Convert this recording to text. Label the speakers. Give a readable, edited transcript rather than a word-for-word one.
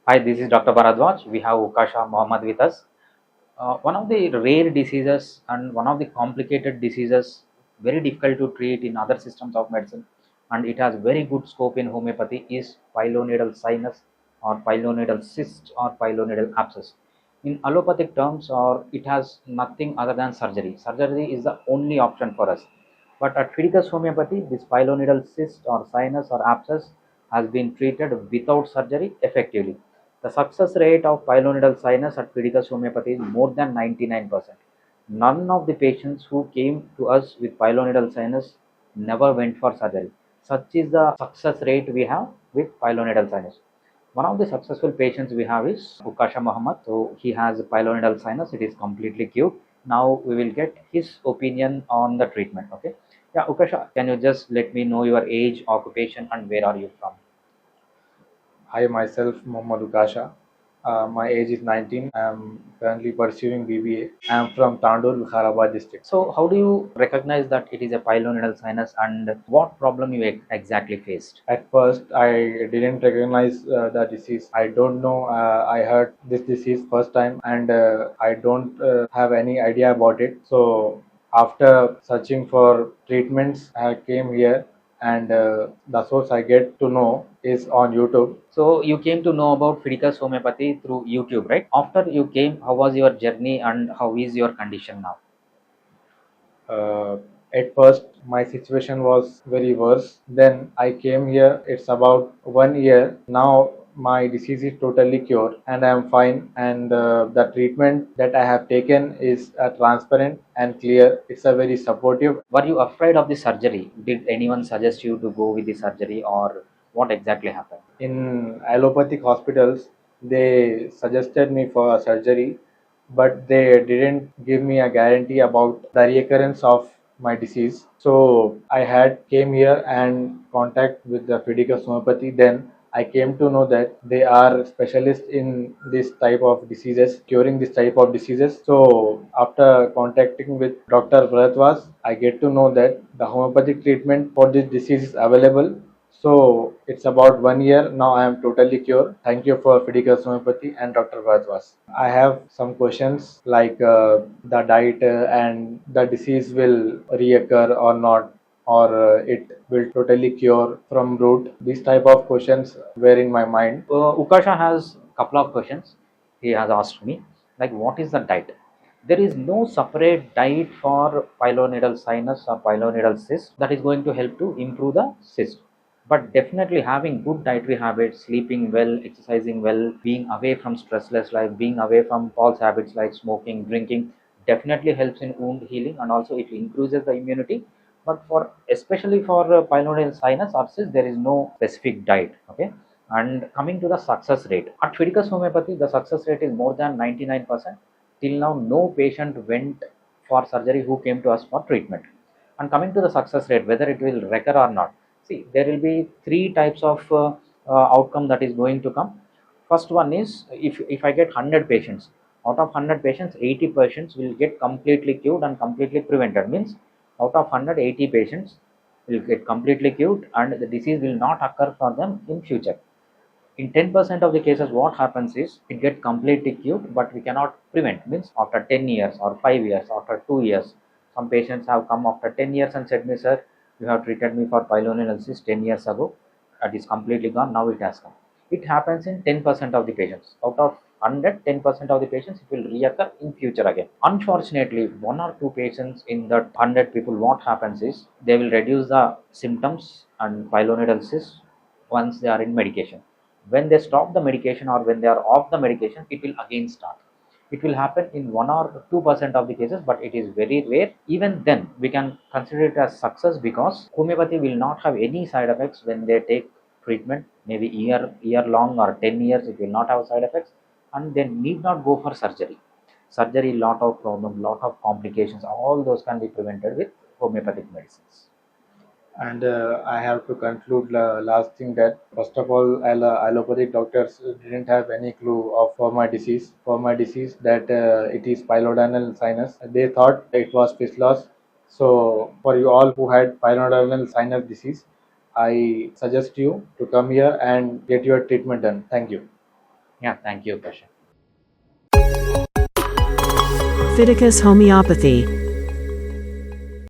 Speaker 1: Hi, this is Dr. Bharadwaz. We have Ukasha Mohammed with us. One of the rare diseases and one of the complicated diseases, very difficult to treat in other systems of medicine, and it has very good scope in homeopathy, is pilonidal sinus or pilonidal cyst or pilonidal abscess. In allopathic terms, or it has nothing other than surgery. Surgery is the only option for us. But at Fidicus Homeopathy, this pilonidal cyst or sinus or abscess has been treated without surgery effectively. The success rate of pilonidal sinus at Fidicus Homeopathy is more than 99%. None of the patients who came to us with pilonidal sinus never went for surgery. Such is the success rate we have with pilonidal sinus. One of the successful patients we have is Ukasha Muhammad. So he has pilonidal sinus. It is completely cured. Now we will get his opinion on the treatment. Okay. Yeah, Ukasha, can you just let me know your age, occupation, and where are you from?
Speaker 2: Hi, myself Muhammad Ukasha. My age is 19. I am currently pursuing BBA. I am from Tandur, Hyderabad district.
Speaker 1: So, how do you recognize that it is a pilonidal sinus and what problem you exactly faced?
Speaker 2: At first, I didn't recognize the disease. I don't know. I heard this disease first time, and I don't have any idea about it. So, after searching for treatments, I came here, and the source I get to know is on YouTube.
Speaker 1: So, you came to know about Fidicus Homeopathy through YouTube, right? After you came, how was your journey and how is your condition now?
Speaker 2: Uh, at first, my situation was very worse. Then I came here. It's about 1 year now. My disease is totally cured, and I am fine. And the treatment that I have taken is transparent and clear. It's a very supportive.
Speaker 1: Were you afraid of the surgery? Did anyone suggest you to go with the surgery or what exactly happened?
Speaker 2: In allopathic hospitals, they suggested me for a surgery, but they didn't give me a guarantee about the recurrence of my disease. So I had came here and contact with the Fidicus Homeopathy. Then I came to know that they are specialists in this type of diseases, curing this type of diseases. So after contacting with Dr. Bharadwaz, I get to know that the homeopathic treatment for this disease is available. So it's about 1 year now. I am totally cured. Thank you for Fidicus Homeopathy and Dr. Bharadwaz. I have some questions like the diet and the disease will reoccur or not, or it will totally cure from root. These type of questions were in my mind.
Speaker 1: Ukasha has a couple of questions. He has asked me, like, what is the diet? There is no separate diet for pilonidal sinus or pilonidal cyst that is going to help to improve the cyst. But definitely having good dietary habits, sleeping well, exercising well, being away from stressless life, being away from false habits like smoking, drinking, definitely helps in wound healing and also it increases the immunity. But for especially for pilonidal sinus or cyst, there is no specific diet. Okay. And coming to the success rate, at Fidicus Homeopathy, the success rate is more than 99%. Till now, no patient went for surgery who came to us for treatment. And coming to the success rate, whether it will recur or not, see, there will be three types of outcome that is going to come. First one is if I get 100 patients, out of 100 patients, 80 patients will get completely cured and completely prevented. Means out of 180 patients will get completely cured and the disease will not occur for them in future. In 10% of the cases, what happens is it gets completely cured, but we cannot prevent. Means after 10 years or 5 years, after 2 years, some patients have come after 10 years and said me, sir, you have treated me for pilonidal cyst 10 years ago. It is completely gone. Now it has come. It happens in 10% of the patients. Out of 100, 10% of the patients, it will reoccur in future again. Unfortunately, one or two patients in that 100 people, what happens is they will reduce the symptoms and pilonidal cyst once they are in medication. When they stop the medication or when they are off the medication, it will again start. It will happen in 1 or 2% of the cases, but it is very rare. Even then, we can consider it as success because homeopathy will not have any side effects when they take treatment. Maybe year long or 10 years, it will not have side effects, and they need not go for surgery. Surgery, lot of problem, lot of complications. All those can be prevented with homeopathic medicines.
Speaker 2: And I have to conclude the last thing that first of all, allopathic doctors didn't have any clue of for my disease that it is pilonidal sinus. They thought it was fistulas. So for you all who had pilonidal sinus disease, I suggest you to come here and get your treatment done. Thank you.
Speaker 1: Yeah, thank you, Kashyap.
Speaker 3: Fidicus Homeopathy.